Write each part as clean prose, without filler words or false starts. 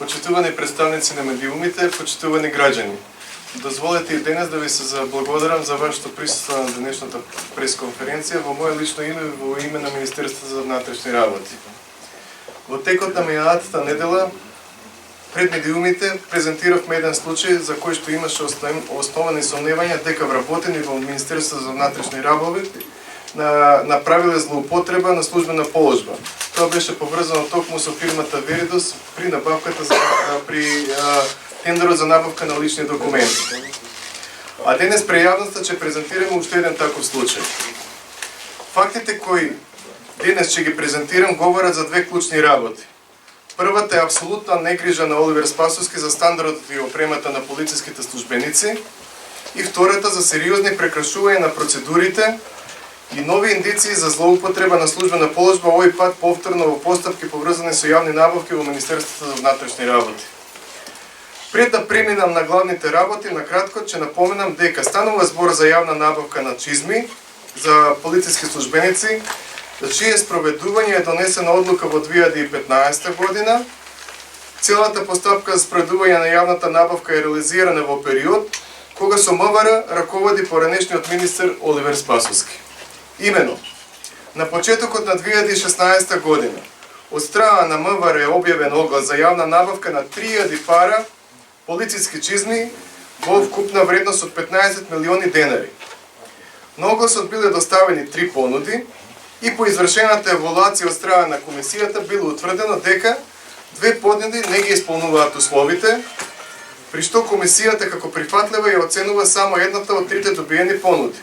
Почитувани представници на медиумите, почитувани граѓани. Дозволете и денес да ви се заблагодарам за вашето присуство на денешната пресконференција во мое лично име и во име на Министерството за внатрешни работи. Во текот на минатата недела пред медиумите презентиравме еден случај за кој што имаше основани сомневања дека вработени во Министерството за внатрешни работи направиле злоупотреба на службена положба. Тоа беше поврзано токму со фирмата Веридос при набавката при тендерот за набавка на лични документи. А денес пред јавноста ќе презентираме уште еден таков случај. Фактите кои денес ќе ги презентирам говорат за две клучни работи. Првата е апсолутна негрижа на Оливер Спасовски за стандардот и опремата на полициските службеници и втората за сериозни прекрашувања на процедурите и нови индиции за злоупотреба на службена положба, овој пат повторно во постапки поврзани со јавни набавки во Министерството за внатрешни работи. Пред да преминам на главните работи, накратко ќе напоменам дека станува збор за јавна набавка на чизми за полициски службеници, за чие спроведување е донесена одлука во 2015 година. Целата постапка за спроведување на јавната набавка е реализирана во период кога со МВР раководи поранешниот министер Оливер Спасовски. Имено, на почетокот на 2016 година, од страна на МВР е објавен оглас за јавна набавка на 3000 пара полициски чизми во вкупна вредност од 15 милиони денари. На огласот биле доставени 3 понуди и по извршената еволуација од страна на комисијата било утврдено дека 2 понуди не ги исполнуваат условите, при што комисијата како прифатлива ја оценува само едната од трите добиени понуди.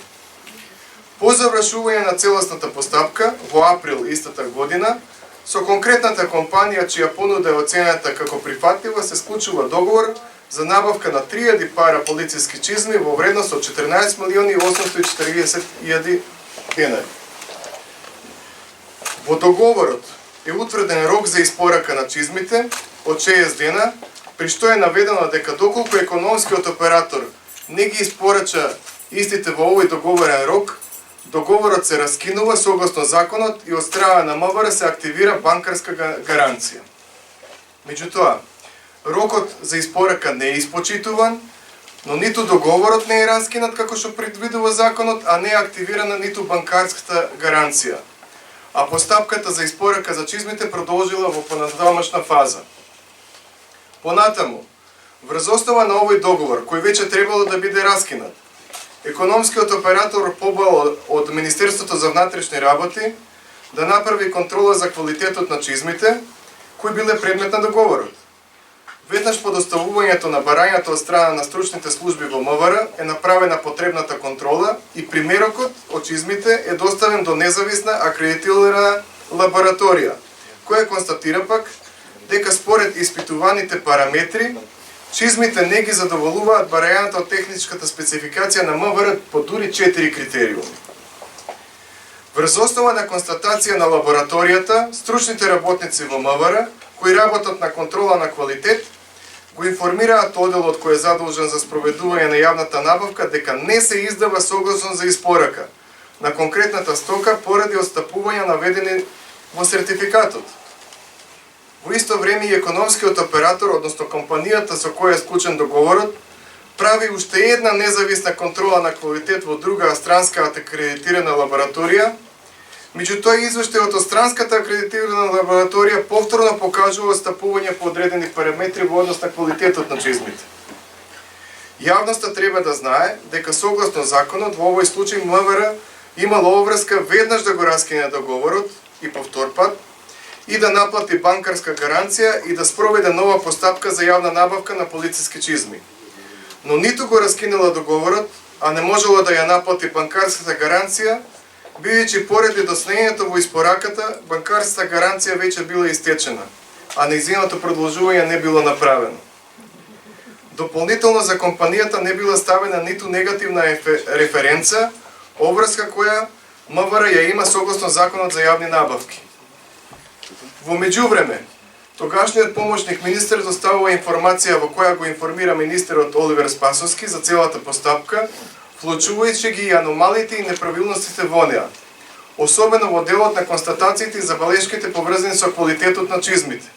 По завршување на целосната постапка, во април истата година, со конкретната компанија чија понуда е оценета како прифатлива, се склучува договор за набавка на 3000 пара полициски чизми во вредност од 14 милиони 840 000 денари. Во договорот е утврден рок за испорака на чизмите од 6 дена, при што е наведено дека доколку економскиот оператор не ги испорача истите во овој договорен рок, договорот се раскинува согласно законот и од страна на МВР се активира банкарска гаранција. Меѓутоа, рокот за испорака не е испочитуван, но ниту договорот не е раскинат како што предвидува законот, а не е активирана ниту банкарската гаранција. А постапката за испорака за чизмите продолжила во понатамошна фаза. Понатаму, врз основа на овој договор, кој веќе требало да биде раскинат, економскиот оператор побал од Министерството за внатрешни работи да направи контрола за квалитетот на чизмите, кои биле предмет на договорот. Веднаш по доставувањето на барањето од страна на стручните служби во МВР е направена потребната контрола и примерокот од чизмите е доставен до независна акредитирана лабораторија, која констатира пак дека според испитуваните параметри чизмите не ги задоволуваат барањата од техничката спецификација на МВР по дури 4 критериуми. Врз основа на констатација на лабораторијата, стручните работници во МВР, кои работат на контрола на квалитет, го информираат оделот кој е задолжен за спроведување на јавната набавка дека не се издава согласно за испорака на конкретната стока поради отстапувања наведени во сертификатот. Во исто време и економскиот оператор, односно компанијата со која е склучен договорот, прави уште една независна контрола на квалитет во друга странска акредитирана лабораторија, меѓутоа извештајот од странската акредитирана лабораторија повторно покажува отстапување по одредени параметри во однос на квалитетот на чизмите. Јавноста треба да знае дека согласно законот во овој случај МВР имало обврска веднаш да го раскине договорот и по втор пат и да наплати банкарска гаранција и да спроведе нова постапка за јавна набавка на полициски чизми. Но ниту го раскинела договорот, а не можела да ја наплати банкарската гаранција, бидејќи поради доснењето во испораката, банкарската гаранција веќе била истечена, а нејзиното продолжување не било направено. Дополнително за компанијата не била ставена ниту негативна референца, обврска која МВР ја има согласно законот за јавни набавки. Во меѓувреме, тогашниот помошник министер доставува информација во која го информира министерот Оливер Спасовски за целата постапка, вклучувајќи ги и аномалиите и неправилностите во неа, особено во делот на констатациите и забелешките поврзани со квалитетот на чизмите.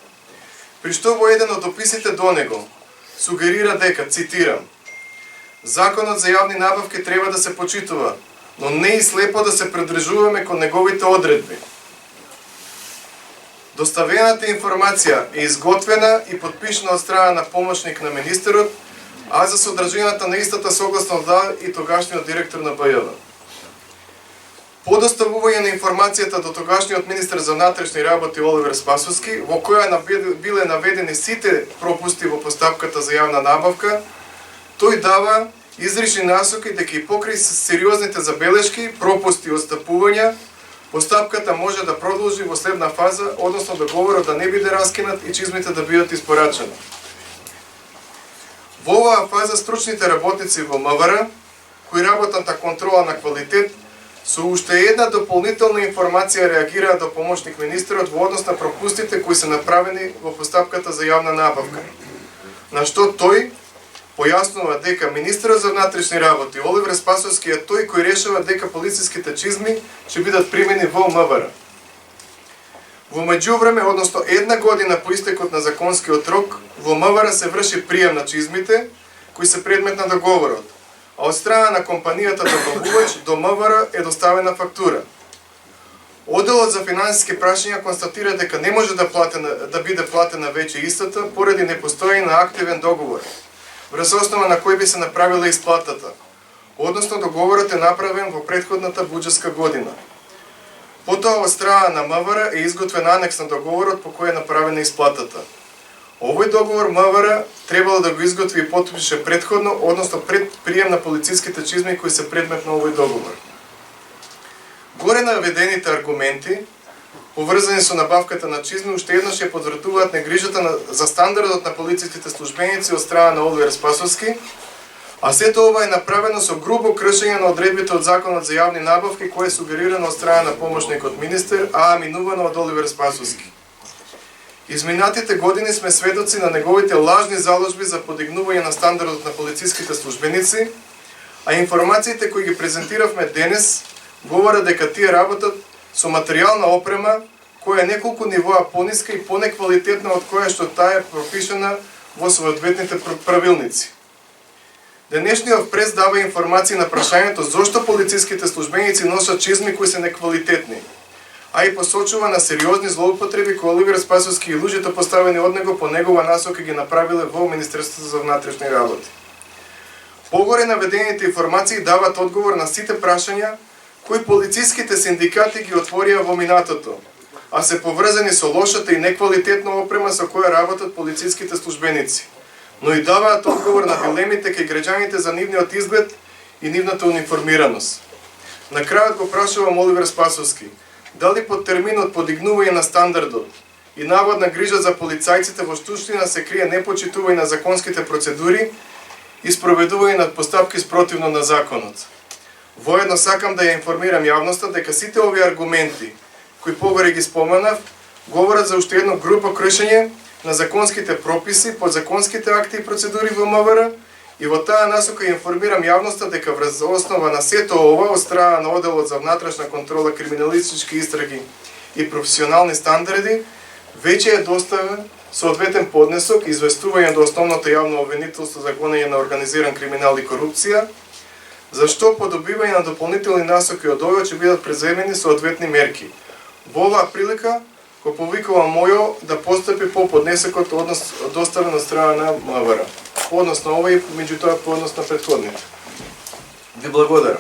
при што во еден од дописите до него сугерира дека, цитирам, Законот за јавни набавки треба да се почитува, но не и слепо да се придржуваме кон неговите одредби. Доставената информација е изготвена и подпишана од страна на помошник на министерот, а за содржината на истата согласно да и тогашниот директор на БЈВ. По доставување на информацијата до тогашниот министер за внатрешни работи Оливер Спасовски, во која биле наведени сите пропусти во постапката за јавна набавка, тој дава изрични насоки дека и покрај сериозните забелешки, пропусти и отстапувања, постапката може да продолжи во следна фаза, односно договорот да не биде раскинат и чизмите да бидат испорачени. Во оваа фаза стручните работници во МВР, кои работат на контрола на квалитет, со уште една дополнителна информација реагираат до помошник министерот во однос на пропустите кои се направени во постапката за јавна набавка. На што тој појаснува дека министерот за внатрешни работи Оливер Спасовски е тој кој решава дека полициските чизми ќе бидат примени во МВР. Во меѓувреме, односно една година по истекот на законскиот рок, во МВР се врши прием на чизмите кои се предмет на договорот, а од страна на компанијата добавувач до МВР е доставена фактура. Оделот за финансиски прашања констатира дека не може да биде платена веќе истата поради непостоење на активен договор, врз основа на кој би се направила исплатата, односно договорот е направен во претходната буџетска година. Потоа од страна на МВР е изготвен анекс на договорот по кој е направена исплатата. Овој договор МВР требало да го изготви и потпише претходно, односно пред прием на полициските чизми кои се предмет на овој договор. Горе наведените аргументи, поврзани со набавката на чизми, уште еднаш ја подвртуваат негрижата за стандардот на полициските службеници од страна на Оливер Спасовски, а сето ова е направено со грубо кршење на одредбите од Законот за јавни набавки, кое е сугерирано од страна на помошникот министер, а аминувано од Оливер Спасовски. Изминатите години сме сведоци на неговите лажни заложби за подигнување на стандардот на полициските службеници, а информациите кои ги презентиравме денес говорат дека тие работат со материјална опрема која е неколку нивоа пониска и понеквалитетна од која што таа е пропишана во соодветните правилници. Денешниот прес дава информации на прашањето зошто полициските службеници носат чизми кои се неквалитетни, а и посочува на сериозни злоупотреби кои Оливер Спасовски и луѓето поставени од него по негова насока ги направиле во Министерството за внатрешни работи. Погоре наведените информации дават одговор на сите прашања кои полициските синдикати ги отворија во минатото, а се поврзани со лошата и неквалитетна опрема со која работат полициските службеници, но и даваат одговор на дилемите кај граѓаните за нивниот изглед и нивната униформираност. На крајот го прашувам Оливер Спасовски, дали под терминот подигнување на стандардот и наводна грижа за полицајците во суштина се крие непочитување на законските процедури и спроведување на постапки спротивно на законот. Воедно сакам да ја информирам јавноста дека сите овие аргументи, кои погоре ги споменав, говорат за уште едно грубо кршење на законските прописи, подзаконските акти и процедури во МВР, и во таа насока информирам јавноста дека врз основа на сето ова од страна на Оделот за внатрешна контрола, криминалистички истраги и професионални стандарди, веќе е доставен соодветен поднесок известување до основното јавно обвинителство за гонење на организиран криминал и корупција, за што по добивање на дополнителни насоки од овој ќе бидат преземени соодветни мерки. Во оваа прилика го повикувам мојо да постапи по поднесокот доставен од страна на МВР. По однос на овој, меѓутоа по однос на претходните. Ви благодарам.